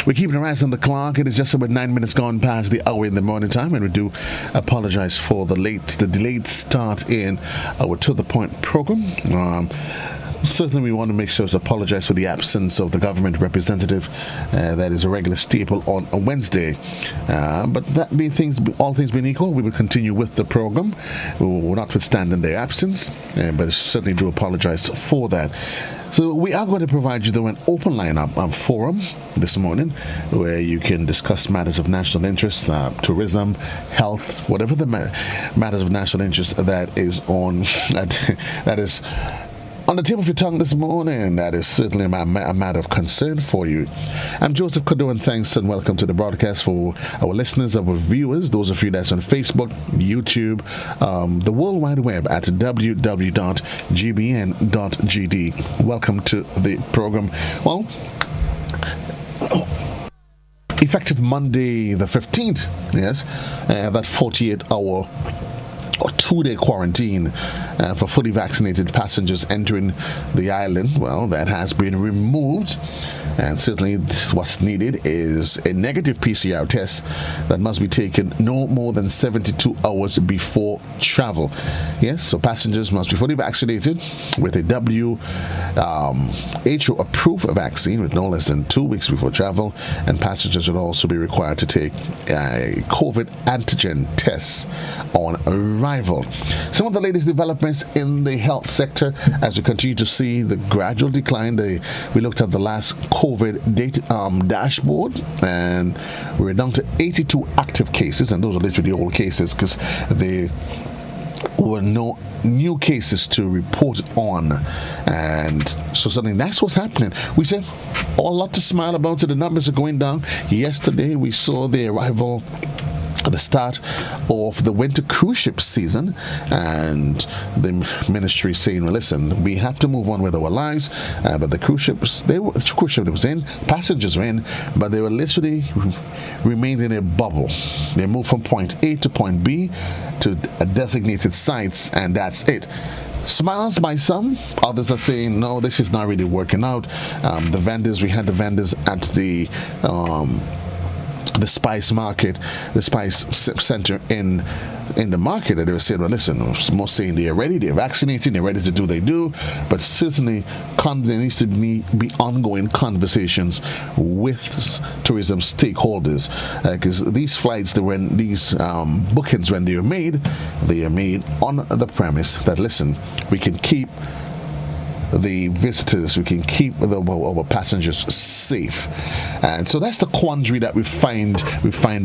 We're keeping our eyes on the clock. It is just about 9 minutes gone past the hour in the morning time, and we do apologize for the delayed start in our To The Point program. Certainly, we want to make sure to apologize for the absence of the government representative. That is a regular staple on a Wednesday. But that being all things being equal, we will continue with the program, notwithstanding their absence. But certainly do apologize for that. So we are going to provide you, though, an open lineup forum this morning where you can discuss matters of national interest, tourism, health, whatever the matters of national interest that is on the tip of your tongue this morning. That is certainly a matter of concern for you. I'm Joseph Cadore, and thanks and welcome to the broadcast for our listeners, our viewers, those of you that's on Facebook, YouTube, the World Wide Web at www.gbn.gd. Welcome to the program. Well, effective Monday the 15th, yes, that 48-hour or 2-day quarantine for fully vaccinated passengers entering the island, well, that has been removed. And certainly what's needed is a negative PCR test that must be taken no more than 72 hours before travel. Yes, so passengers must be fully vaccinated with a WHO-approved vaccine with no less than 2 weeks before travel, and passengers would also be required to take a COVID antigen test on arrival. Some of the latest developments in the health sector as we continue to see the gradual decline. We looked at the last COVID data dashboard, and we're down to 82 active cases, and those are literally all cases because there were no new cases to report on. And so suddenly that's what's happening. We said a lot to smile about, so the numbers are going down. Yesterday we saw the arrival, the start of the winter cruise ship season, and the ministry saying, well, listen, we have to move on with our lives, but the cruise ship was in, passengers were in, but they were literally remained in a bubble. They moved from point A to point B to designated sites, and that's it. Smiles by some, others are saying, no, this is not really working out. We had the vendors at the spice market, the spice center in the market, and they were saying, well, listen, most saying they're ready, they're vaccinating, they're ready to do what they do, but certainly there needs to be ongoing conversations with tourism stakeholders, because these flights, these bookings, when they are made on the premise that, listen, we can keep the visitors, we can keep our passengers safe. And so that's the quandary that we find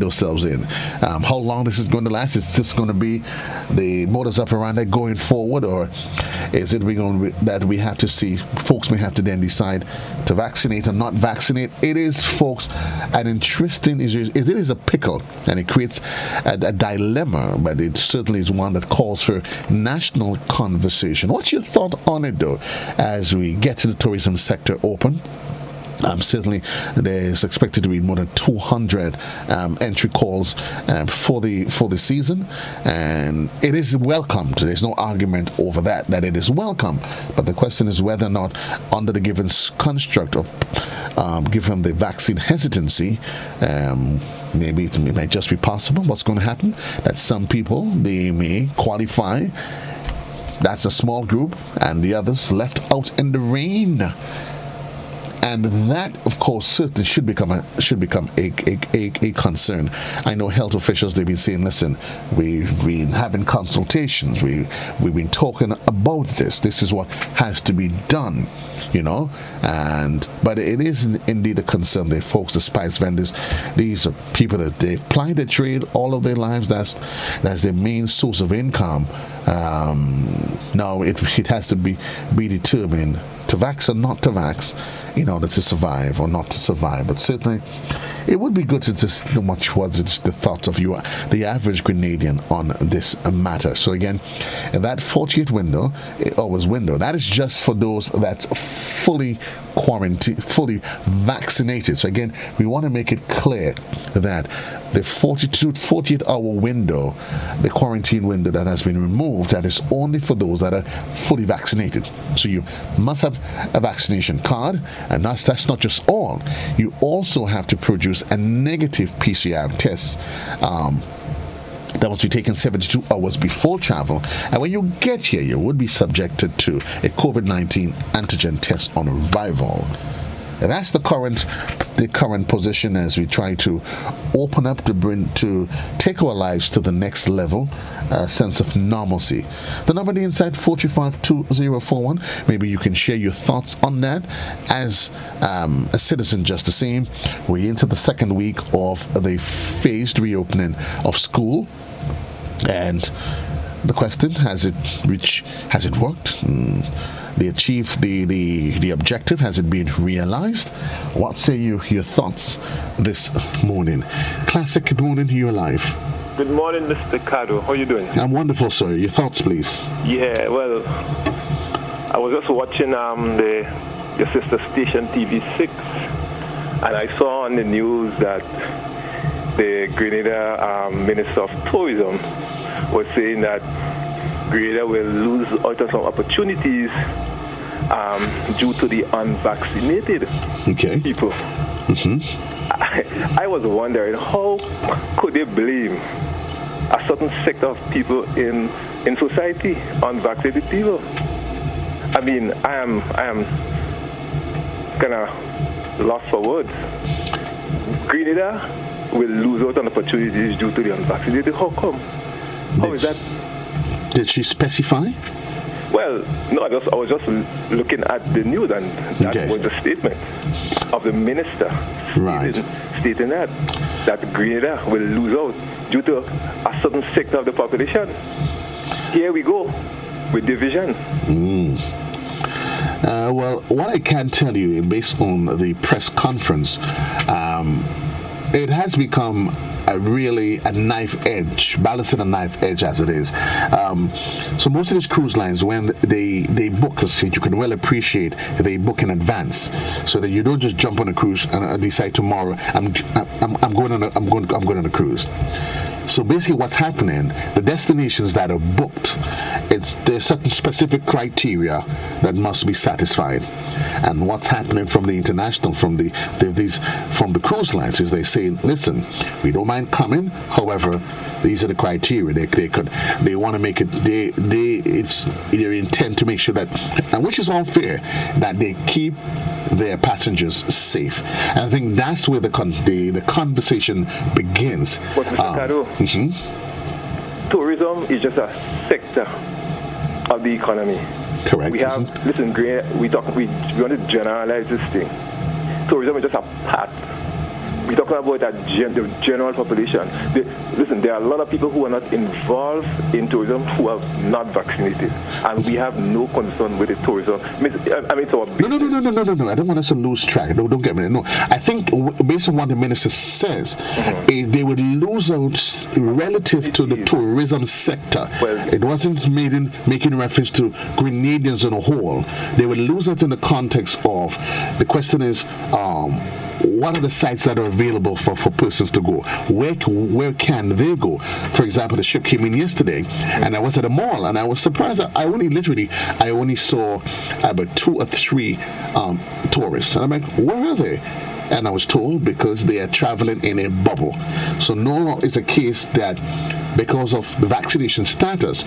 ourselves in. How long this is going to last? Is this going to be the modus operandi going forward, or is it that we have to see, folks may have to then decide to vaccinate or not vaccinate? It is, folks, an interesting issue. It is a pickle, and it creates a dilemma, but it certainly is one that calls for national conversation. What's your thought on it, though, as we get to the tourism sector open? Certainly, there's expected to be more than 200 entry calls for the season, and it is welcomed. There's no argument over that it is welcome. But the question is whether or not, under the given construct of given the vaccine hesitancy, maybe it might just be possible. What's going to happen? That some people, they may qualify. That's a small group, and the others left out in the rain. And that, of course, certainly should become a concern. I know health officials, they've been saying, listen, we've been having consultations, we've been talking about this. This is what has to be done, but it is indeed a concern. The folks, the spice vendors, these are people that they've plied their trade all of their lives. That's their main source of income. Now it has to be determined to vax or not to vax in order to survive or not to survive. But certainly it would be good to just know what's the thoughts of you, the average Grenadian, on this matter. So again, that 48 window, hours window, that is just for those that's fully quarantined, fully vaccinated. So again, we want to make it clear that the 48-hour window, the quarantine window that has been removed, that is only for those that are fully vaccinated. So you must have a vaccination card, and that's not just all. You also have to produce a negative PCR test. That must be taken 72 hours before travel. And when you get here, you would be subjected to a COVID-19 antigen test on arrival. And that's the current position as we try to open up to take our lives to the next level, sense of normalcy. The number on the inside, 435-2041. Maybe you can share your thoughts on that. As a citizen, just the same, we're into the second week of the phased reopening of school. And the question, has it worked? They achieved the objective? Has it been realized? What say you, your thoughts this morning? Classic, good morning, you're live. Good morning, Mr. Cadore. How are you doing? I'm wonderful, sir. Your thoughts, please. Yeah, well, I was just watching your sister station, TV6, and I saw on the news that the Grenada Minister of Tourism was saying that Grenada will lose out on some opportunities due to the unvaccinated people. I was wondering, how could they blame a certain sector of people in society, unvaccinated people? I mean, I am kind of lost for words. Grenada will lose out on opportunities due to the unvaccinated. How come? How is that? Did she specify? Well, no, I was just looking at the news, and that was the statement of the minister stating that Grenada will lose out due to a certain sector of the population. Here we go with division. Well, what I can tell you, based on the press conference, it has become a knife edge, balancing a knife edge as it is. So most of these cruise lines, when they book, as you can well appreciate, they book in advance, so that you don't just jump on a cruise and decide tomorrow I'm going on a cruise. So basically what's happening, the destinations that are booked, there's certain specific criteria that must be satisfied. And what's happening from the international, from the cruise lines, is they say, listen, we don't mind coming, however, these are the criteria. They want to make it, it's their intent to make sure that, and which is all fair, that they keep their passengers safe. And I think that's where the conversation begins. But Mr. Cadore, tourism is just a sector of the economy. Correct. We have, listen, we want to generalize this thing. Tourism is just a part. We're talking about the general population. Listen, there are a lot of people who are not involved in tourism who are not vaccinated, and we have no concern with the tourism. I mean, it's our business. No. I don't want us to lose track. Don't get me. No, I think based on what the minister says, they would lose out relative to the tourism sector. Well, it wasn't making reference to Grenadians on a whole. They would lose out in the context of, the question is, what are the sites that are available for persons to go? Where can they go? For example, the ship came in yesterday, and I was at a mall, and I was surprised. I only saw about 2 or 3 tourists, and I'm like, where are they? And I was told because they are traveling in a bubble. So no, it's a case that because of the vaccination status,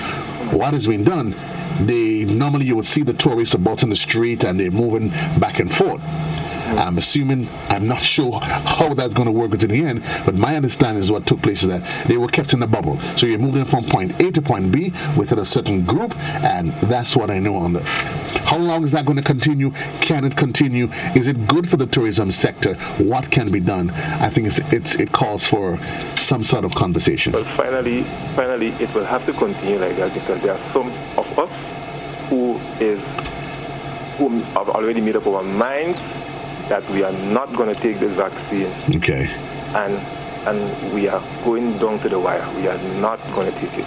what has been done, normally you would see the tourists about in the street and they're moving back and forth. I'm not sure how that's going to work in the end, but my understanding is what took place is that they were kept in a bubble. So you're moving from point A to point B within a certain group, and that's what I know on that. How long is that going to continue? Can it continue? Is it good for the tourism sector? What can be done? I think it calls for some sort of conversation. Well, finally, it will have to continue like that, because there are some of us who have already made up our minds that we are not going to take this vaccine. Okay. and we are going down to the wire. We are not going to take it.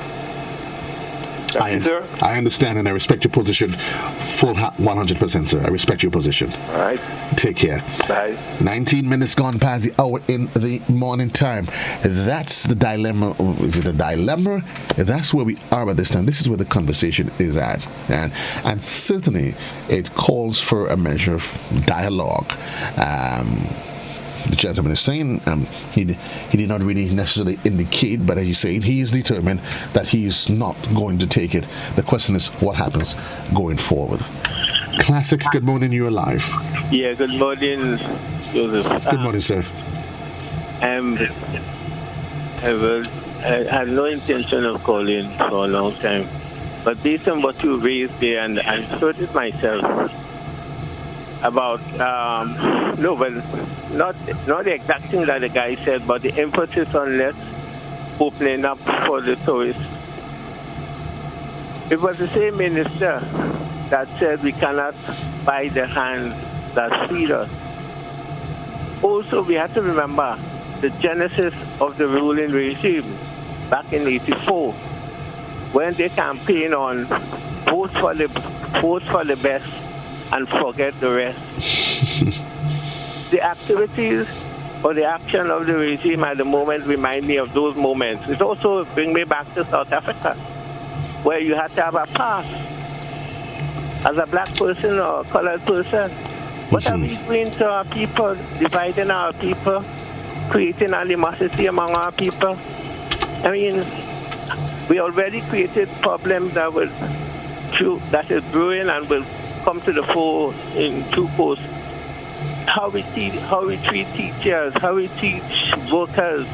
Thank you, sir. I understand and I respect your position. 100%, sir. I respect your position. All right. Take care. Bye. 19 minutes gone past the hour in the morning time. That's the dilemma. Is it a dilemma? That's where we are at this time. This is where the conversation is at. And certainly it calls for a measure of dialogue. The gentleman is saying he did not really necessarily indicate, but as he's saying, he is determined that he is not going to take it. The question is, what happens going forward? Classic, good morning, you're alive. Yeah, good morning, Joseph. Good morning, sir. I had no intention of calling for a long time, but based on what you raised there, and I heard it myself, about but not the exact thing that the guy said, but the emphasis on less opening up for the tourists. It was the same minister that said we cannot buy the hand that feed us. Also, we have to remember the genesis of the ruling regime back in '84, when they campaigned on vote for the best and forget the rest. The activities or the action of the regime at the moment remind me of those moments. It also brings me back to South Africa, where you had to have a pass as a black person or a colored person. What are we doing to our people, dividing our people, creating animosity among our people? I mean, we already created problems that is brewing and will come to the fore in due course. How we treat teachers, how we teach workers.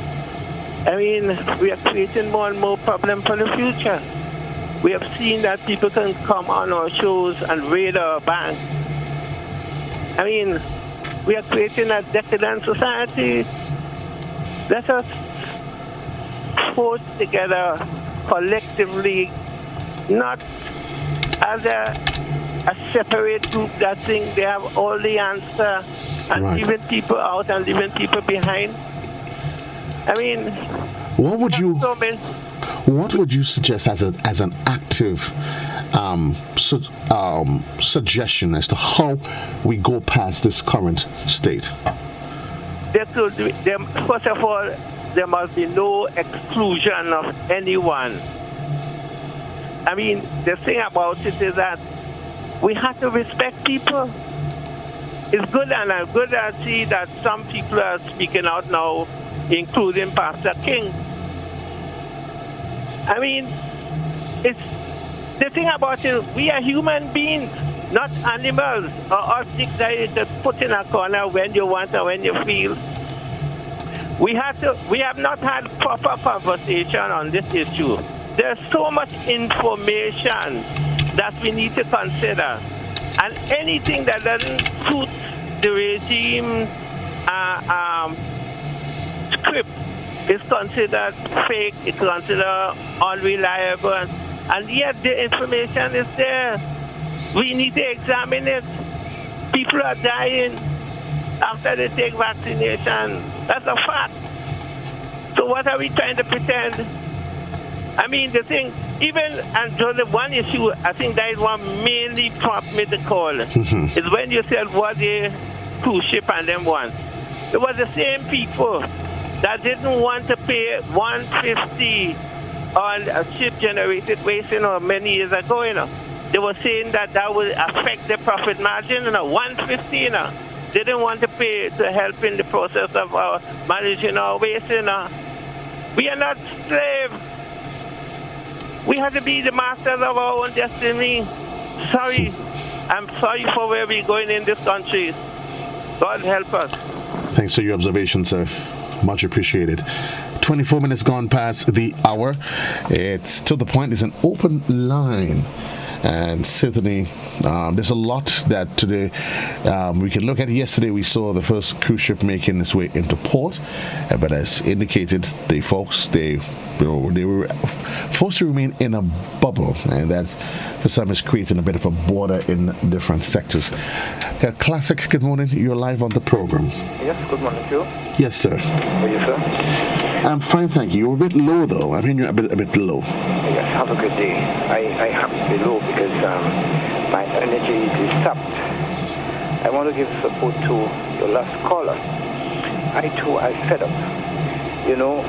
I mean, we are creating more and more problems for the future. We have seen that people can come on our shows and raid our bank. I mean, we are creating a decadent society. Let us force together collectively, not as a separate group that think they have all the answer and leaving people out and leaving people behind. I mean, what would you suggest as an active suggestion as to how we go past this current state? First of all, there must be no exclusion of anyone. I mean, the thing about it is that we have to respect people. It's good, and I'm good to see that some people are speaking out now, including Pastor King. I mean, it's the thing about it, we are human beings, not animals or objects that you just put in a corner when you want or when you feel. We have not had proper conversation on this issue. There's so much information that we need to consider. And anything that doesn't suit the regime script is considered fake, it's considered unreliable, and yet the information is there. We need to examine it. People are dying after they take vaccination. That's a fact. So what are we trying to pretend? I mean, the thing, and so the one issue, I think that is what mainly prompted me to call, is when you said what the cruise ship and them want. It was the same people that didn't want to pay $150 on a ship-generated waste, many years ago, They were saying that would affect the profit margin, $150, They didn't want to pay to help in the process of managing our waste, We are not slaves. We have to be the masters of our own destiny. Sorry. I'm sorry for where we're going in this country. God help us. Thanks for your observation, sir. Much appreciated. 24 minutes gone past the hour. It's to the point. It's an open line. And certainly, there's a lot that today we can look at. Yesterday, we saw the first cruise ship making its way into port, but as indicated, they were forced to remain in a bubble, and that for some is creating a bit of a border in different sectors. Classic, good morning. You're live on the program. Yes, good morning to you. Yes, sir. How are you, sir? I'm fine, thank you. You're a bit low, though. I'm hearing you a bit low. Yes, have a good day. I have to be low because my energy is sapped. I want to give support to your last caller. I, too, I fed up. You know,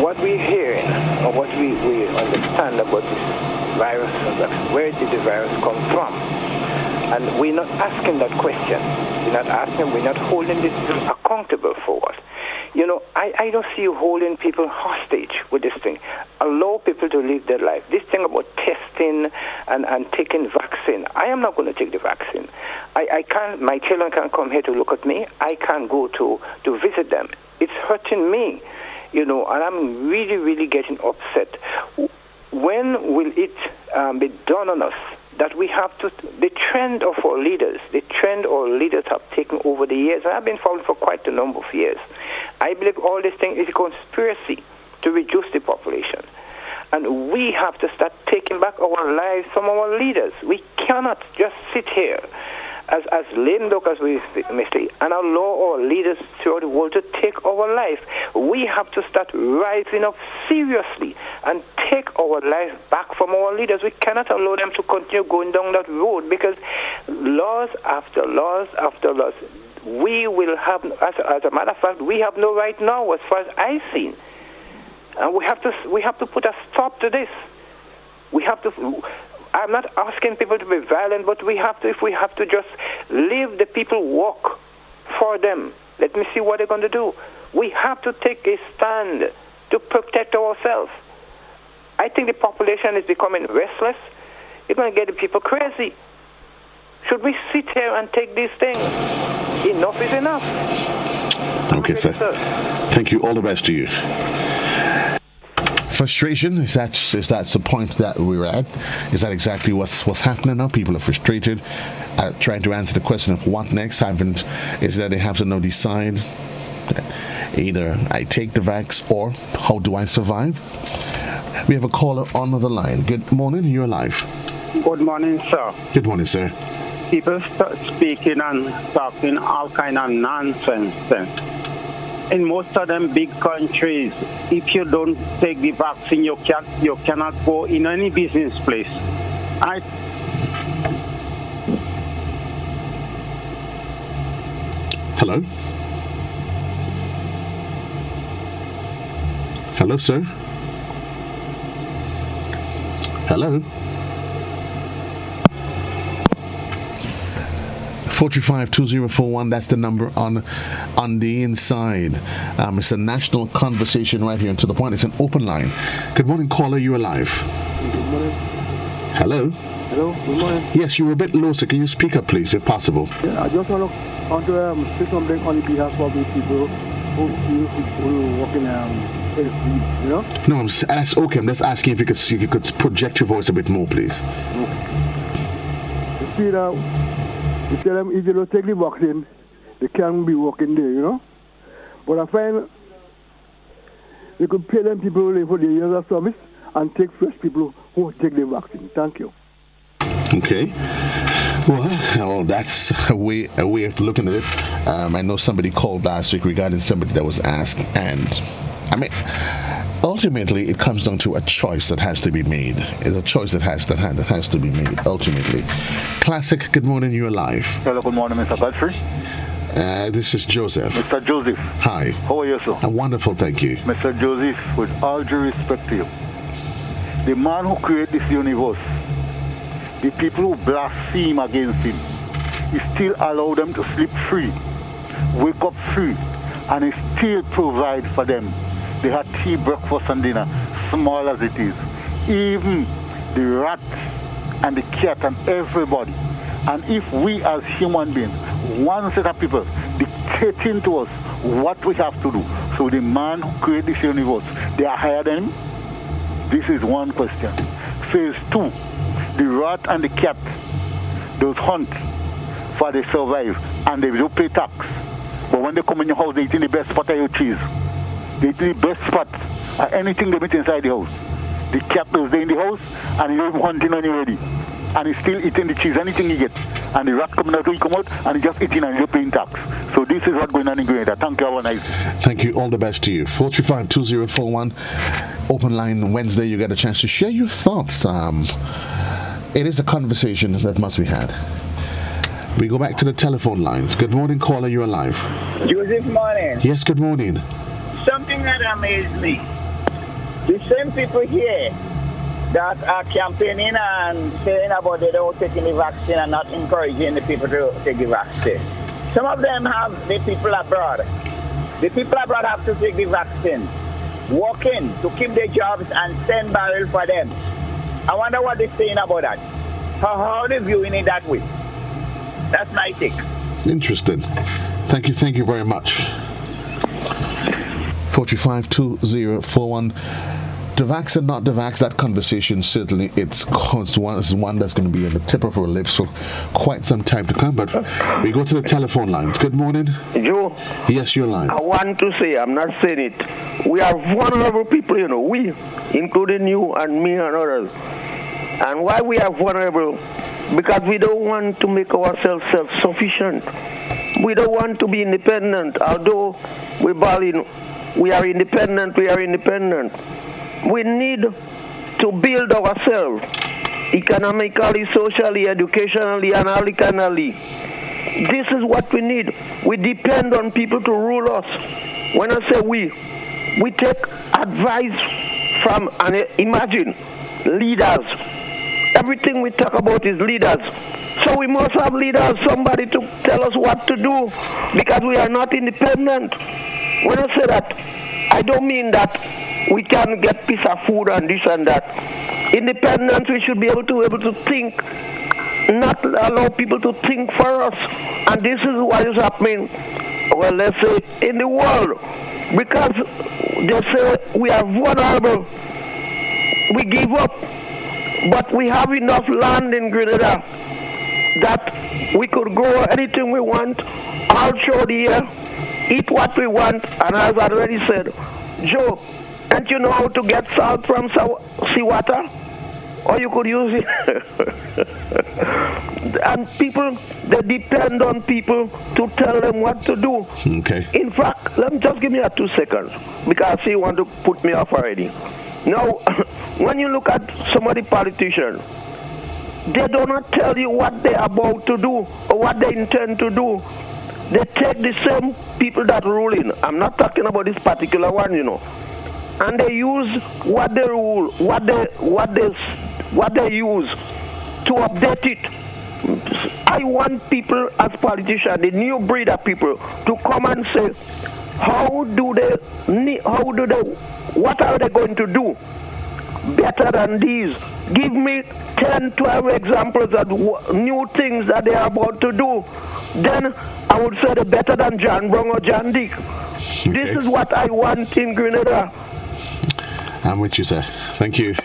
what we're hearing, or what we understand about this virus, where did the virus come from? And we're not asking that question. We're not holding this accountable for what. You know, I don't see you holding people hostage with this thing. Allow people to live their life. This thing about testing and taking vaccine, I am not going to take the vaccine. I can't, my children can't come here to look at me. I can't go to visit them. It's hurting me, you know, and I'm really, really getting upset. When will it be done on us that we have to, the trend of our leaders have taken over the years, and I've been following for quite a number of years. I believe all this thing is a conspiracy to reduce the population. And we have to start taking back our lives from our leaders. We cannot just sit here as lame duck as we say, and allow our leaders throughout the world to take our life. We have to start rising up seriously and take our life back from our leaders. We cannot allow them to continue going down that road, because laws after laws after laws, we will have, as a matter of fact, we have no right now as far as I've seen. And we have to put a stop to this. We have to. I'm not asking people to be violent, but if we have to just leave the people walk for them. Let me see what they're going to do. We have to take a stand to protect ourselves. I think the population is becoming restless. You're going to get the people crazy. Should we sit here and take these things? Enough is enough. Okay, sir. Thank you. All the best to you. Frustration, is that the point that we're at? Is that exactly what's happening now? People are frustrated, trying to answer the question of what next. Is that they have to now decide, either I take the vax or how do I survive? We have a caller on the line. Good morning, you're live. Good morning, sir. Good morning, sir. People start speaking and talking all kind of nonsense. In most of them big countries, if you don't take the vaccine, you cannot go in any business place. Hello? Hello, sir? Hello? 435-2041, that's the number on the inside. It's a national conversation right here, and to the point, it's an open line. Good morning, caller, you're alive. Good morning. Hello? Hello, good morning. Yes, you were a bit low, so can you speak up, please, if possible? Yeah, I just want to say something on the behalf of the people who work in you know? No, I'm just asking if you could project your voice a bit more, please. You see now, you tell them if they don't take the vaccine, they can't be working there, you know? But I find we could pay them people for the years of service and take fresh people who take the vaccine. Thank you. Okay. Well, that's a way of looking at it. I know somebody called last week regarding somebody that was asked, and ultimately it comes down to a choice that has to be made. It's a choice that has to be made ultimately. Classic, good morning, you're live. Hello, good morning, Mr. Godfrey. This is Joseph. Mr. Joseph. Hi. How are you, sir? I'm wonderful, thank you. Mr. Joseph, with all due respect to you, the man who created this universe, the people who blaspheme against him, he still allow them to sleep free, wake up free, and he still provide for them. They had tea, breakfast, and dinner, small as it is. Even the rat and the cat and everybody. And if we as human beings, one set of people dictating to us what we have to do, so the man who created this universe, they are higher than him? This is one question. Phase 2, the rat and the cat, those hunt for they survive, and they don't pay tax. But when they come in your house, they eat in the best spot of your cheese. They eat in the best spot of anything they meet inside the house. The cat goes there in the house, and he don't hunting anybody. And he's still eating the cheese, anything he gets. And the rat coming out, he come out, and he just eating and he's paying tax. So this is what's going on in Grenada. Thank you, have a nice day. Thank you. All the best to you. 435-2041. Open line Wednesday. You get a chance to share your thoughts. It is a conversation that must be had. We go back to the telephone lines. Good morning, caller. You're alive. Joseph, morning. Yes, good morning. Something that amazed me. The same people here that are campaigning and saying about they don't taking the vaccine and not encouraging the people to take the vaccine. Some of them have the people abroad. The people abroad have to take the vaccine, walk in to keep their jobs and send barrel for them. I wonder what they're saying about that. How are they viewing it that way? That's my take. Interesting. Thank you very much. 435-2041. The vax and not the vax, that conversation certainly it's one that's going to be on the tip of our lips for quite some time to come. But we go to the telephone lines. Good morning. Joe. Yes, you're live. I want to say, I'm not saying it. We are vulnerable people, we, including you and me and others. And why we are vulnerable? Because we don't want to make ourselves self-sufficient. We don't want to be independent. Although we are independent. We need to build ourselves economically, socially, educationally, and analytically. This is what we need. We depend on people to rule us. When I say we take advice from, and imagine, leaders. Everything we talk about is leaders. So we must have leaders, somebody to tell us what to do, because we are not independent. When I say that, I don't mean that we can get piece of food and this and that. Independence, we should be able to think, not allow people to think for us. And this is what is happening, well, let's say, in the world. Because they say we are vulnerable. We give up. But we have enough land in Grenada that we could grow anything we want all through the year, eat what we want, and as I already said, Joe, don't you know how to get salt from seawater? Or you could use it. And people, they depend on people to tell them what to do. Okay. In fact, let me just give me 2 seconds, because I see you want to put me off already. Now, when you look at some of the politicians, they do not tell you what they're about to do or what they intend to do. They take the same people that ruling. I'm not talking about this particular one, and they use what they rule, what they use to update it. I want people as politicians, the new breed of people, to come and say, what are they going to do better than these? Give me 10, 12 examples of new things that they are about to do. Then I would say they're better than John Brown or John Dick. Okay. This is what I want in Grenada. I'm with you, sir. Thank you.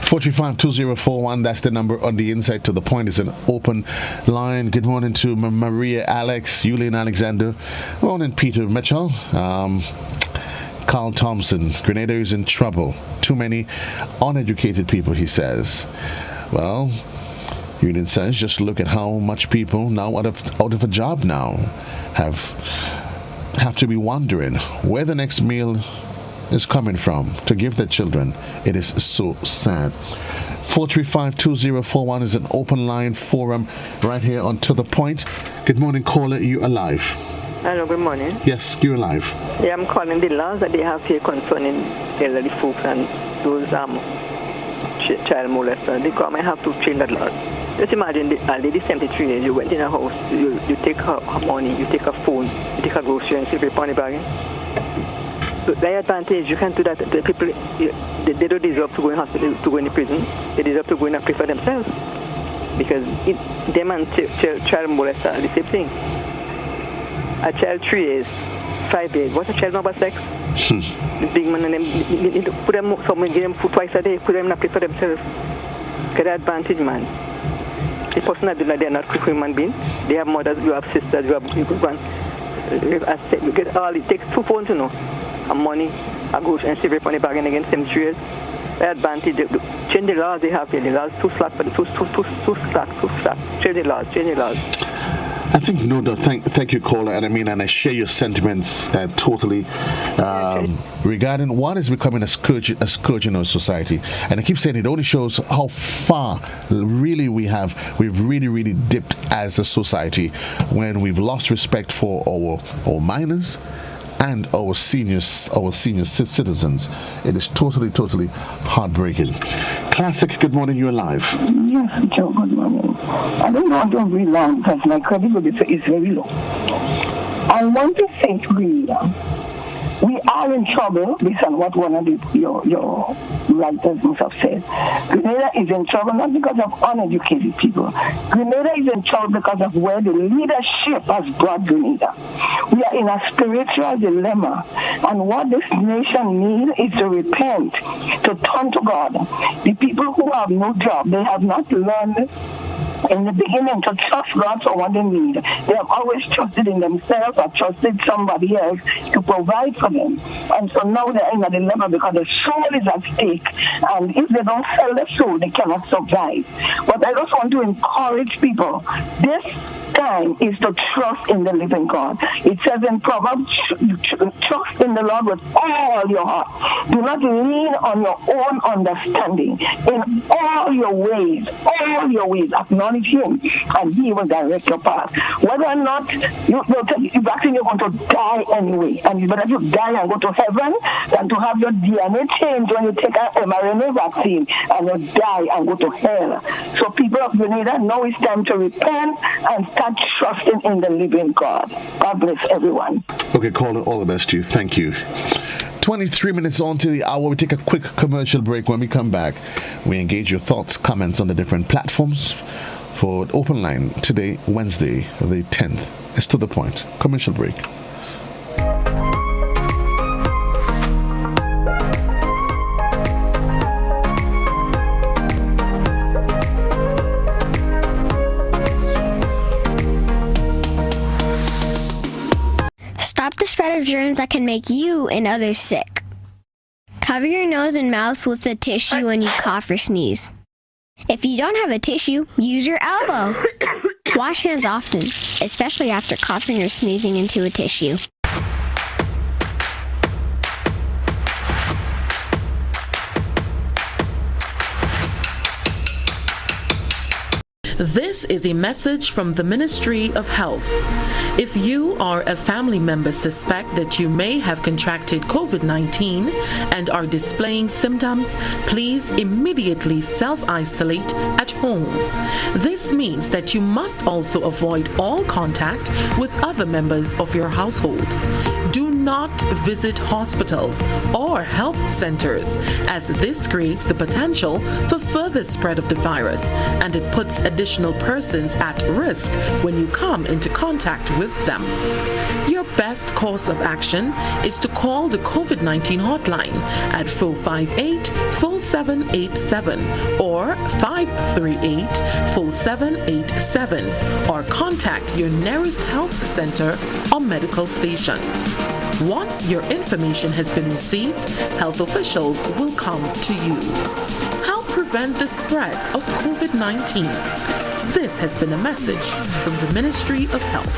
435-2041, that's the number on the inside. To the point is an open line. Good morning to Maria Alex, Julian Alexander. Good morning, Peter Mitchell. Carl Thompson, Grenada is in trouble. Too many uneducated people, he says. Well, Union says, just look at how much people now out of a job now have to be wondering where the next meal is coming from to give their children. It is so sad. 435-2041 is an open line forum right here on To The Point. Good morning, caller. You alive? Hello, good morning. Yes, you're alive. Yeah, I'm calling the laws that they have here concerning elderly folks and those child molesters. The government have to change that law. Just imagine a lady 73 years, you went in a house, you take her money, you take her phone, you take her grocery and sleep upon the bargain. So their advantage, you can do that. The people, they don't deserve to go in hospital, to go in prison. They deserve to go in and pay for themselves. Because them and child molesters are the same thing. A child 3 years, 5 years. What's a child number 6? The big man and them, put them, someone give them food twice a day, put them in a place for themselves. get the advantage, man. The person that do that, they're not quick human beings. They have mothers, you have sisters, you go and you get all, it takes 2 phones, you know, and money, and go and save up on the bargain against them 3 years. The advantage, change the laws they have here. The laws too slack, but too slack. Change the laws. I think no doubt. Thank you, caller, and I share your sentiments totally regarding what is becoming a scourge in our society. And I keep saying it only shows how far really we've really dipped as a society when we've lost respect for our minors and our senior citizens. It is totally heartbreaking. Classic, good morning, you're live. Yes, Joe, good morning. I don't want to be long because my credit is very low. I want to say to you, we are in trouble based on what one of your writers must have said. Grenada is in trouble not because of uneducated people. Grenada is in trouble because of where the leadership has brought Grenada. We are in a spiritual dilemma, and what this nation needs is to repent, to turn to God. The people who have no job, they have not learned in the beginning to trust God for what they need. They have always trusted in themselves or trusted somebody else to provide for them. And so now they're in a dilemma because the soul is at stake. And if they don't sell their soul, they cannot survive. But I just want to encourage people. This time is to trust in the living God. It says in Proverbs, trust in the Lord with all your heart. Do not lean on your own understanding. In all your ways, acknowledge Him, and He will direct your path. Whether or not you're going to die anyway, and it's better to die and go to heaven than to have your DNA changed when you take an mRNA vaccine and you die and go to hell. So people of Grenada, now it's time to repent and start trusting in the living God. God bless everyone. Okay, caller, all the best to you. Thank you. 23 minutes on to the hour. We take a quick commercial break. When we come back, we engage your thoughts, comments on the different platforms for Open Line today, Wednesday, the 10th. It's to the point. Commercial break. Stop the spread of germs that can make you and others sick. Cover your nose and mouth with a tissue when you cough or sneeze. If you don't have a tissue, use your elbow. Wash hands often, especially after coughing or sneezing into a tissue. This is a message from the Ministry of Health. If you or a family member suspect that you may have contracted COVID-19 and are displaying symptoms, please immediately self-isolate at home. This means that you must also avoid all contact with other members of your household. Do not visit hospitals or health centers, as this creates the potential for further spread of the virus, and it puts additional persons at risk when you come into contact with them. Your best course of action is to call the COVID-19 hotline at 458-4787 or 538-4787, or contact your nearest health center or medical station. Once your information has been received, health officials will come to you. Help prevent the spread of COVID-19. This has been a message from the Ministry of Health.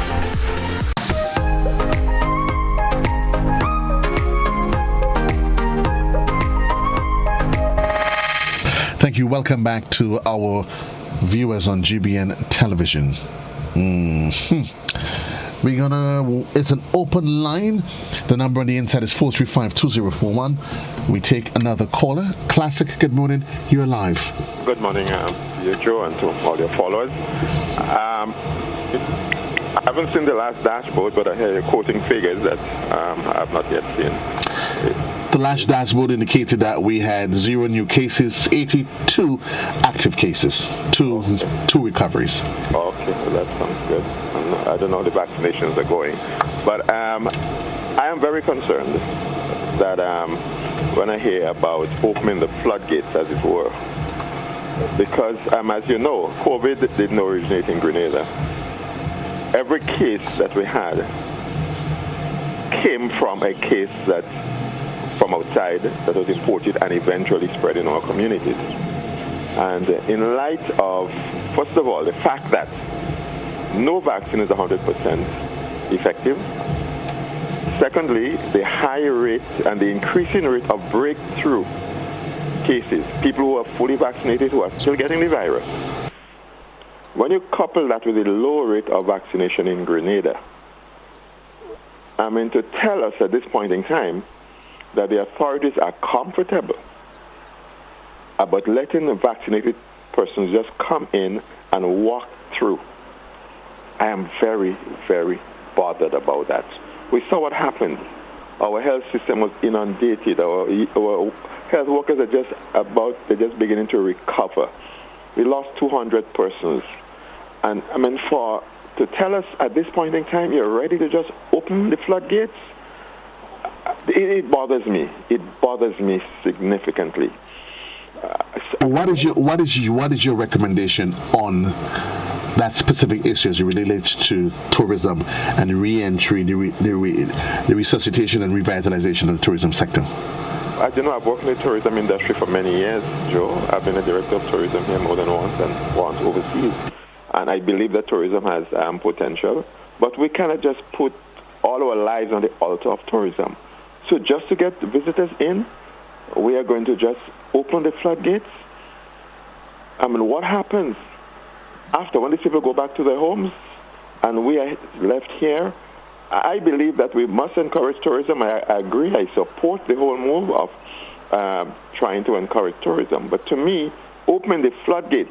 Thank you. Welcome back to our viewers on GBN television. It's an open line. The number on the inside is 435-2041. We take another caller. Classic, good morning. You're live. Good morning, Joe, and to all your followers. I haven't seen the last dashboard, but I hear you quoting figures that I have not yet seen. The last dashboard indicated that we had 0 new cases, 82 active cases, two recoveries. Okay, well, that sounds good. I don't know how the vaccinations are going, but I am very concerned that when I hear about opening the floodgates, as it were, because, as you know, COVID didn't originate in Grenada. Every case that we had came from a case that from outside that was imported and eventually spread in our communities. And in light of, first of all, the fact that no vaccine is 100% effective. Secondly, the high rate and the increasing rate of breakthrough cases, people who are fully vaccinated who are still getting the virus. When you couple that with the low rate of vaccination in Grenada, to tell us at this point in time that the authorities are comfortable about letting the vaccinated persons just come in and walk through, I am very, very bothered about that. We saw what happened. Our health system was inundated. Our health workers are just beginning to recover. We lost 200 persons. And to tell us at this point in time you're ready to just open the floodgates, it bothers me. It bothers me significantly. What is your recommendation on that specific issue as it relates to tourism and re-entry, the resuscitation and revitalization of the tourism sector? As you know, I've worked in the tourism industry for many years, Joe. I've been a director of tourism here more than once and once overseas. And I believe that tourism has potential, but we cannot just put all our lives on the altar of tourism. So just to get visitors in, we are going to just open the floodgates. What happens after when these people go back to their homes and we are left here? I believe that we must encourage tourism. I agree. I support the whole move of trying to encourage tourism. But to me, opening the floodgates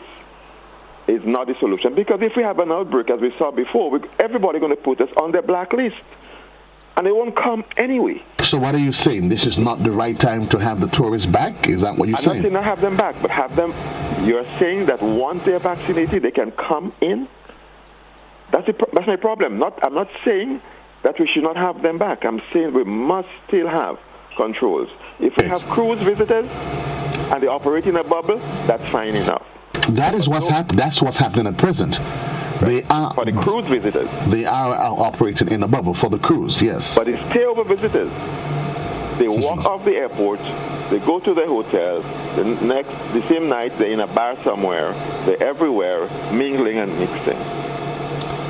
is not the solution. Because if we have an outbreak, as we saw before, everybody's going to put us on their blacklist. And they won't come anyway. So what are you saying? This is not the right time to have the tourists back? Is that what you're saying? I'm not saying not have them back, but have them. You're saying that once they're vaccinated, they can come in? That's my problem. I'm not saying that we should not have them back. I'm saying we must still have controls. If we have cruise visitors and they operate in a bubble, that's fine enough. That's what's happening at present. They are for the cruise visitors. They are operating in a bubble for the cruise, yes. But the stayover visitors, they walk off the airport, they go to their hotel. The same night they're in a bar somewhere. They're everywhere, mingling and mixing.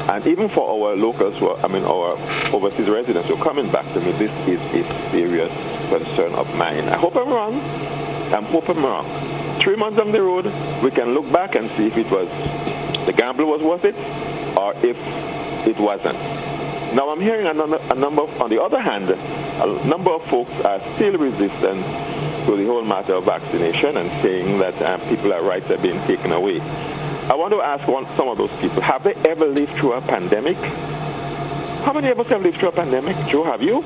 And even for our locals, our overseas residents who are coming back to me, this is a serious concern of mine. I hope I'm wrong. 3 months down the road, we can look back and see if the gamble was worth it or if it wasn't. Now I'm hearing on the other hand, a number of folks are still resistant to the whole matter of vaccination and saying that people's rights are being taken away. I want to ask some of those people, have they ever lived through a pandemic? How many of us have lived through a pandemic? Joe, have you?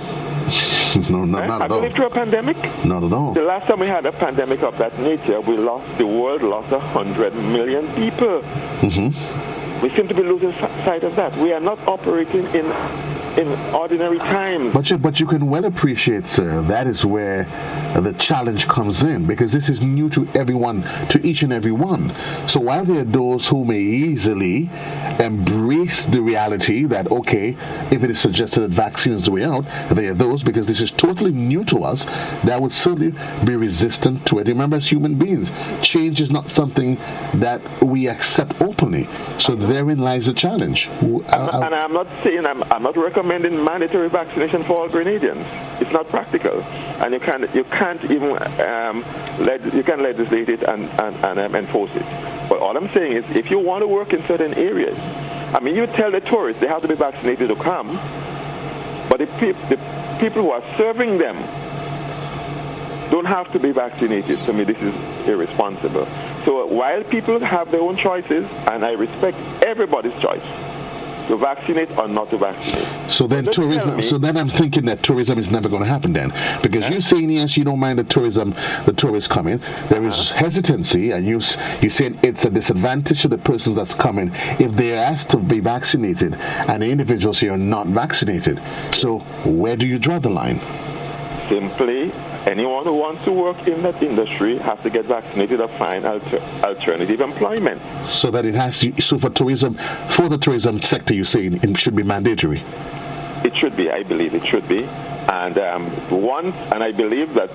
No, not at all. Have you lived through a pandemic? Not at all. The last time we had a pandemic of that nature, the world lost 100 million people. Mm-hmm. We seem to be losing sight of that. We are not operating in ordinary times. But you can well appreciate, sir, that is where the challenge comes in, because this is new to everyone, to each and every one. So while there are those who may easily embrace the reality that, okay, if it is suggested that vaccine is the way out, there are those, because this is totally new to us, that would certainly be resistant to it. Remember, as human beings, change is not something that we accept openly. So therein lies the challenge. And I'm not saying, I'm not recommending mandatory vaccination for all Grenadians. It's not practical, and you can't even you can legislate it and enforce it. But all I'm saying is, if you want to work in certain areas, you tell the tourists they have to be vaccinated to come, but the people who are serving them don't have to be vaccinated. To me, this is irresponsible. So while people have their own choices, and I respect everybody's choice to vaccinate or not to vaccinate. So then tourism. So then I'm thinking that tourism is never going to happen then, because you're saying yes, you don't mind the tourists coming. There is hesitancy, and you saying it's a disadvantage to the persons that's coming if they're asked to be vaccinated, and the individuals here are not vaccinated. So where do you draw the line? Simply anyone who wants to work in that industry has to get vaccinated or find alternative employment. So that it has to, so for the tourism sector, you say it should be mandatory? It should be, I believe it should be. And I believe that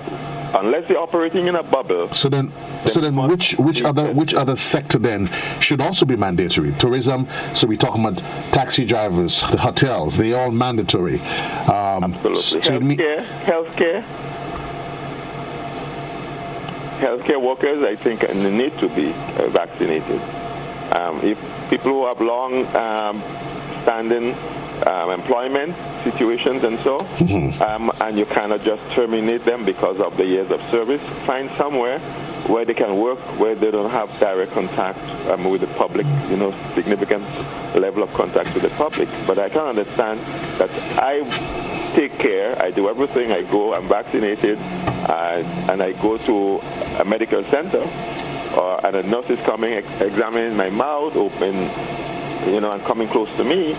unless you're operating in a bubble. So then which other sector then should also be mandatory? Tourism, so we're talking about taxi drivers, the hotels, they all mandatory. Absolutely. Healthcare workers, I think, need to be vaccinated. If people who have long standing employment situations and so, and you cannot just terminate them because of the years of service, find somewhere where they can work, where they don't have direct contact with the public, significant level of contact with the public. But I can understand that I take care, I do everything, I'm vaccinated, and I go to a medical center, and a nurse is coming, examining my mouth open, and coming close to me,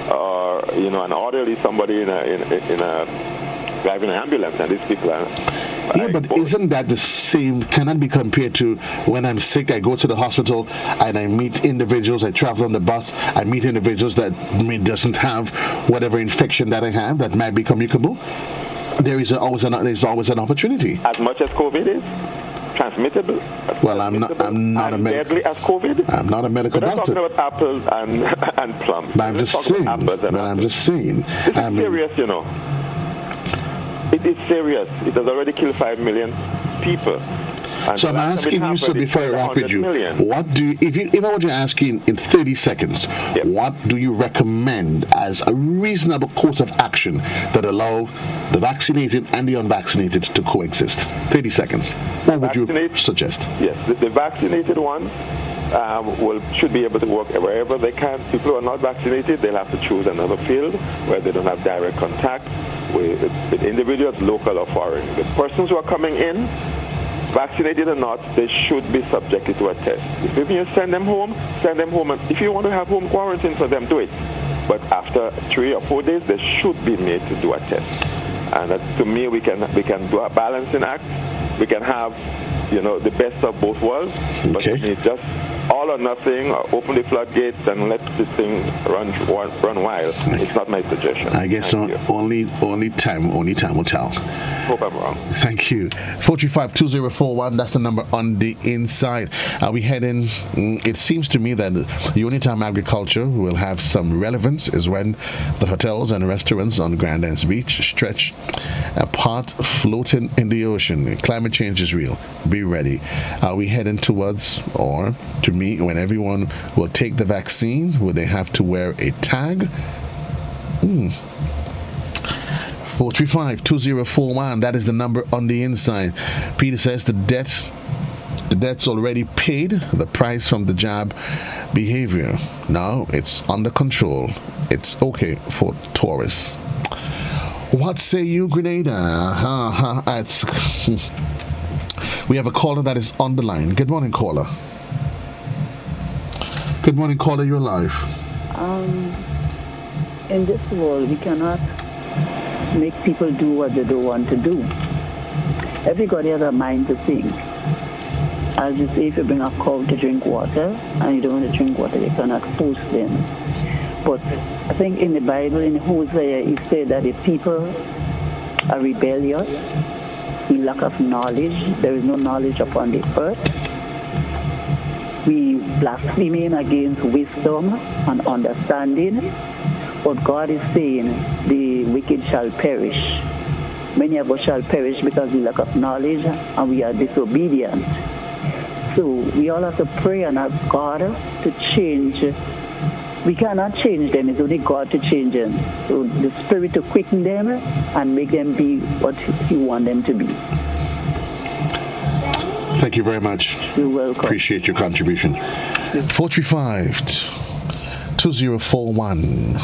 or an orderly, somebody in a driving an ambulance, and these people are. Yeah, but isn't that the same? Can that be compared to when I'm sick? I go to the hospital and I meet individuals. I travel on the bus. I meet individuals that doesn't have whatever infection that I have that might be communicable. There's always an opportunity. As much as COVID is transmittable. Well, I'm not a medical. Deadly as COVID. I'm not a medical doctor. We're not talking about apples and plums. But I'm just saying. This is serious, It is serious. It has already killed 5 million people. And so I'm asking you, so before I wrap with you, if I were to ask you in 30 seconds, what do you recommend as a reasonable course of action that allow the vaccinated and the unvaccinated to coexist? 30 seconds. What would you suggest? Yes, the vaccinated ones should be able to work wherever they can. People who are not vaccinated, they'll have to choose another field where they don't have direct contact with individuals, local or foreign. The persons who are coming in, vaccinated or not, they should be subjected to a test. If you send them home, and if you want to have home quarantine for them, do it. But after 3 or 4 days, they should be made to do a test. And to me, we can do a balancing act. We can have, the best of both worlds. But it's just all or nothing, or open the floodgates and let this thing run wild. It's not my suggestion. I guess only time will tell. Hope I'm wrong. Thank you. 435-2041, that's the number on the inside. We heading, it seems to me that the only time agriculture will have some relevance is when the hotels and restaurants on Grand Anse Beach stretch apart, floating in the ocean. Climate change is real. Be ready. Are we heading towards, or to me, when everyone will take the vaccine, will they have to wear a tag? 435-2041, that is the number on the inside. Peter says the debt's already paid, the price from the jab behavior. Now it's under control. It's okay for tourists. What say you, Grenada? We have a caller that is on the line. Good morning, caller. Good morning, caller. You're live. In this world, we cannot make people do what they don't want to do. Everybody has a mind to think. As you say, if you bring a cow to drink water and you don't want to drink water, you cannot force them. But I think in the Bible, in Hosea, it said that if people are rebellious, we lack of knowledge, there is no knowledge upon the earth. We blaspheming against wisdom and understanding. But God is saying the wicked shall perish. Many of us shall perish because we lack of knowledge and we are disobedient. So we all have to pray and ask God to change. We cannot change them. It's only God to change them. So the Spirit to quicken them and make them be what He wants them to be. Thank you very much. You're welcome. Appreciate your contribution. 435-2041.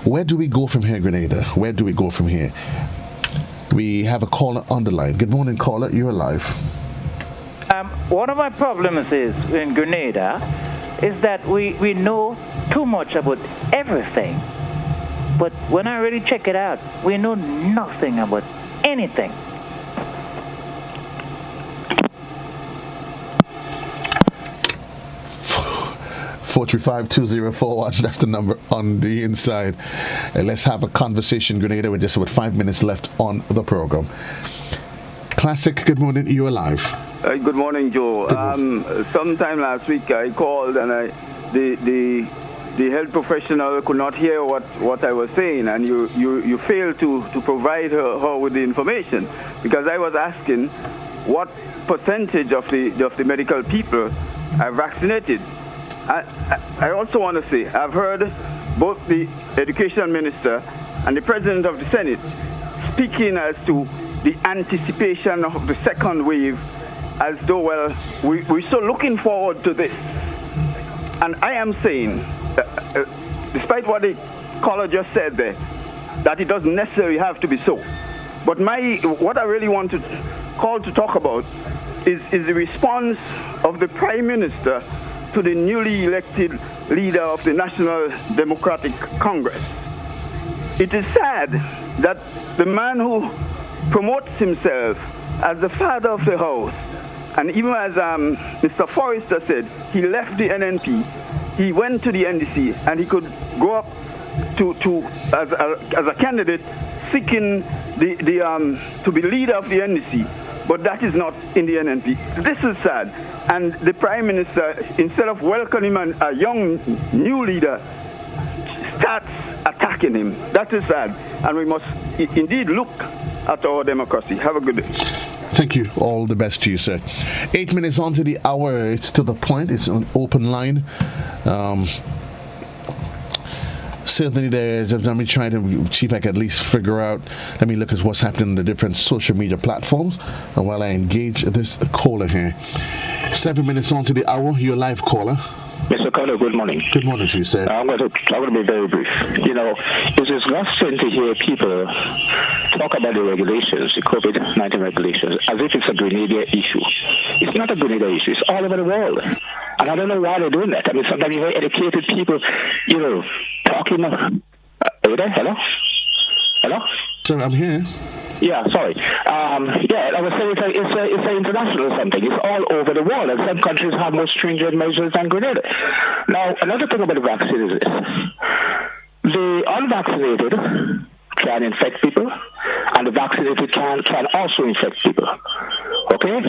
Where do we go from here, Grenada? Where do we go from here? We have a caller on the line. Good morning, caller. You're alive. One of my problems is in Grenada is that we know too much about everything. But when I really check it out, we know nothing about anything. 435-2041. That's the number on the inside. Let's have a conversation, Grenada, with just about 5 minutes left on the program. Classic, good morning. You're alive. Good morning, Joe. Sometime last week I called and the health professional could not hear what I was saying, and you failed to provide her with the information, because I was asking what percentage of the medical people are vaccinated. I also want to say I've heard both the education minister and the president of the Senate speaking as to the anticipation of the second wave, as though, well, we're so looking forward to this. And I am saying, despite what the caller just said there, that it doesn't necessarily have to be so. But what I really want to call to talk about is the response of the Prime Minister to the newly elected leader of the National Democratic Congress. It is sad that the man who promotes himself as the father of the house, and even as Mr. Forrester said, he left the NNP, he went to the NDC, and he could go up as a candidate seeking to be leader of the NDC, but that is not in the NNP. This is sad. And the Prime Minister, instead of welcoming a young new leader, starts attacking him. That is sad. And we must indeed look at our democracy. Have a good day. Thank you. All the best to you, sir. 8 minutes on to the hour. It's to the point. It's an open line. Certainly let me try to see if I can at least figure out, let me look at what's happening on the different social media platforms while I engage this caller here. 7 minutes on to the hour. You're live, caller. Mr. Carter, good morning. Good morning to you, sir. I'm going to be very brief. You know, it's disgusting to hear people talk about the regulations, the COVID-19 regulations, as if it's a Grenada issue. It's not a Grenada issue. It's all over the world. And I don't know why they're doing that. I mean, sometimes you hear educated people, talking. Are you there? Hello? Hello? Sir, I'm here. Yeah, sorry. I was saying it's an international something. It's all over the world, and some countries have more stringent measures than Grenada. Now, another thing about the vaccine is this. The unvaccinated can infect people, and the vaccinated can also infect people. Okay?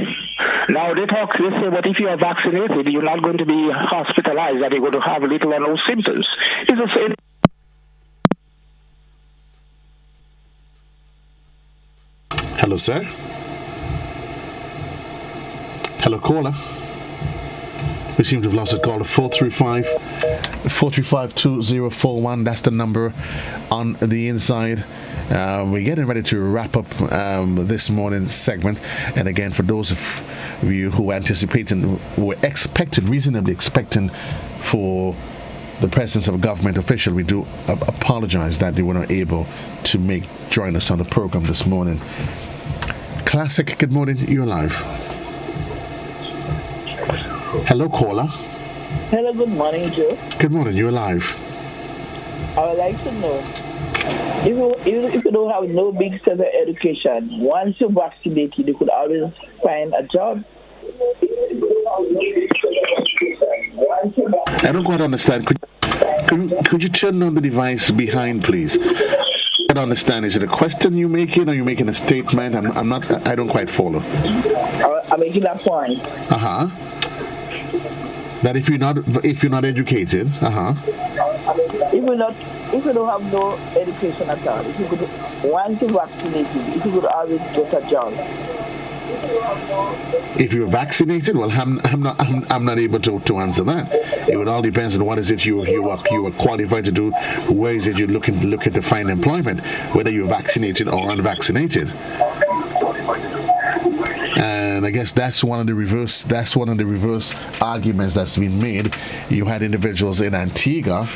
Now, they say, but if you are vaccinated, you're not going to be hospitalized, and you're going to have little or no symptoms. It's the same. Hello, sir. Hello, caller. We seem to have lost a caller. 435-2041. That's the number on the inside. We're getting ready to wrap up this morning's segment. And again, for those of you who were reasonably expecting for the presence of a government official, we do apologize that they were not able to join us on the program this morning. Classic, good morning. You're live. Hello, caller. Hello, good morning, Joe. Good morning. You're live. I would like to know, if you don't have no big set of education, once you're vaccinated, you could always find a job. I don't quite understand. Could you turn on the device behind, please? I don't understand. Is it a question you're making, or you're making a statement? I don't quite follow. I'm making a point. That if you're not educated, If you don't have no education at all, if you could, once you're vaccinated, if you could always get a job. If you're vaccinated, well, I'm not able to answer that. It would all depends on what is it you are qualified to do. Where is it you're looking to find employment? Whether you're vaccinated or unvaccinated. And I guess that's one of the reverse arguments that's been made. You had individuals in Antigua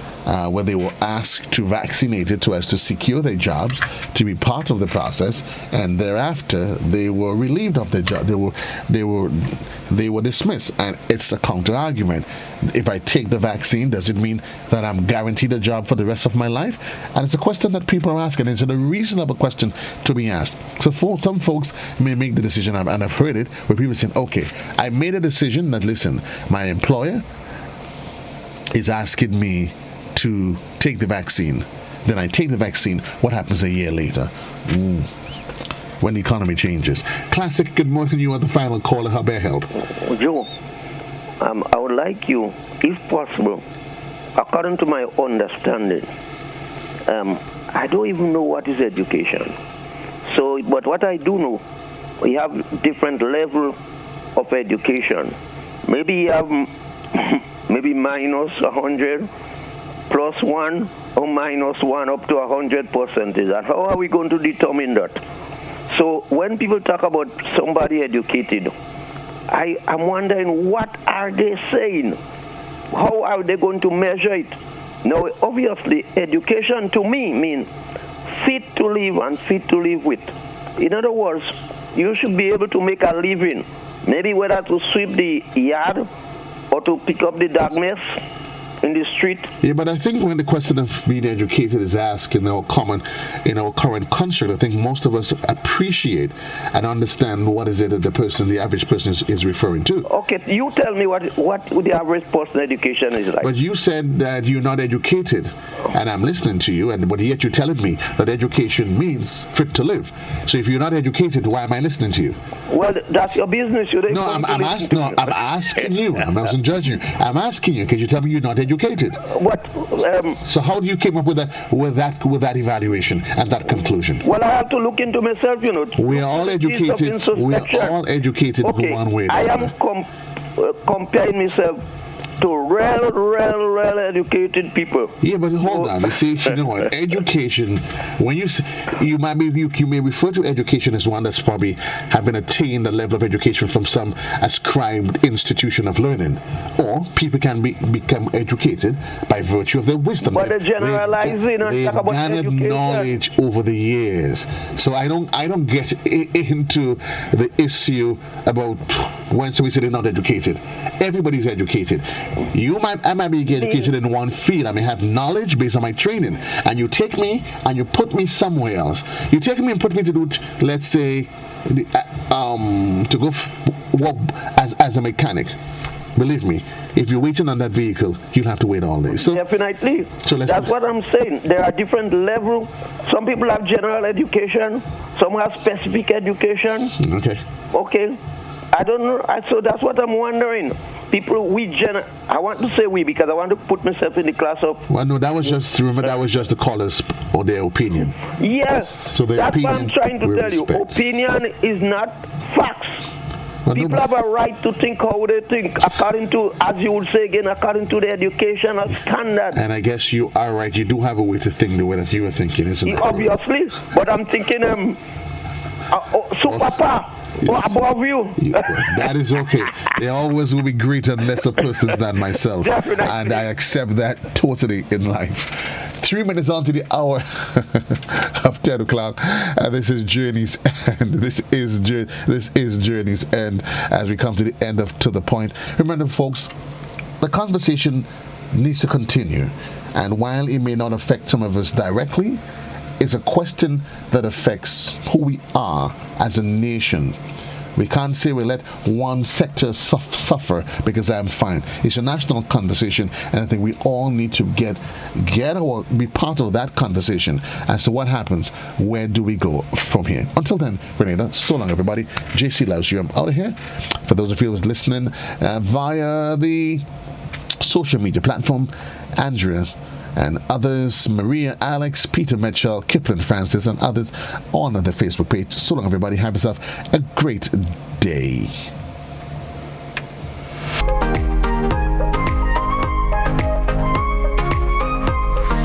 where they were asked to vaccinate it so as to secure their jobs, to be part of the process, and thereafter they were relieved of their job. They were dismissed, and it's a counter argument. If I take the vaccine, does it mean that I'm guaranteed a job for the rest of my life? And it's a question that people are asking. It's a reasonable question to be asked. So some folks may make the decision, and I've heard it, where people saying, okay, I made a decision that, listen, my employer is asking me to take the vaccine. Then I take the vaccine. What happens a year later? When the economy changes. Classic, good morning. You are the final caller. How may I help? Joe, I would like you, if possible, according to my understanding, I don't even know what is education. So, but what I do know, we have different level of education. Maybe you have maybe minus 100, plus 1, or minus 1 up to 100%. And how are we going to determine that? So when people talk about somebody educated, I'm wondering, what are they saying? How are they going to measure it? Now, obviously, education to me means fit to live and fit to live with. In other words, you should be able to make a living, maybe whether to sweep the yard or to pick up the darkness in the street. Yeah, but I think when the question of being educated is asked in our current construct, I think most of us appreciate and understand what is it that the average person is referring to. Okay, you tell me what the average person education is like. But you said that you're not educated, and I'm listening to you, but yet you're telling me that education means fit to live. So if you're not educated, why am I listening to you? Well, that's your business. I'm asking you. I wasn't judging you. I'm asking you because you tell me you're not educated. What? So how do you came up with that evaluation and that conclusion? Well, I have to look into myself, We are all educated. We are all educated in one way. I am comparing myself to real educated people. Yeah, but hold on. You see, what? Education, when you may refer to education as one that's probably having attained a level of education from some ascribed institution of learning, or people can become educated by virtue of their wisdom. But they've gathered knowledge over the years. So I don't get into the issue about when somebody said they're not educated. Everybody's educated. I might be educated in one field. I may have knowledge based on my training. And you take me and you put me somewhere else. You take me and put me to do, let's say, to go work as a mechanic. Believe me, if you're waiting on that vehicle, you'll have to wait all day. So definitely. That's what I'm saying. There are different levels. Some people have general education. Some have specific education. Okay. I don't know. So that's what I'm wondering. People, I want to say we because I want to put myself in the class of. Well, no, that was just the callers or their opinion. Yes. So that's what I'm trying to tell you. Opinion is not facts. Well, people have a right to think how they think, according to, as you would say again, according to the educational standard. And I guess you are right. You do have a way to think the way that you were thinking, isn't it? Obviously, but I'm thinking, super. Above you. That is okay. There always will be greater and lesser persons than myself. Definitely. And I accept that totally in life. 3 minutes on to the hour of 10 o'clock. This is Journey's End. This is Journey's End as we come to the end of To The Point. Remember, folks, the conversation needs to continue. And while it may not affect some of us directly, it's a question that affects who we are as a nation. We can't say we let one sector suffer because I'm fine. It's a national conversation, and I think we all need to get or be part of that conversation as to what happens. Where do we go from here? Until then, Grenada, so long, everybody. JC loves you. I'm out of here. For those of you who's listening via the social media platform, Andrea and others, Maria, Alex, Peter Mitchell, Kipling Francis, and others on the Facebook page. So long, everybody. Have yourself a great day.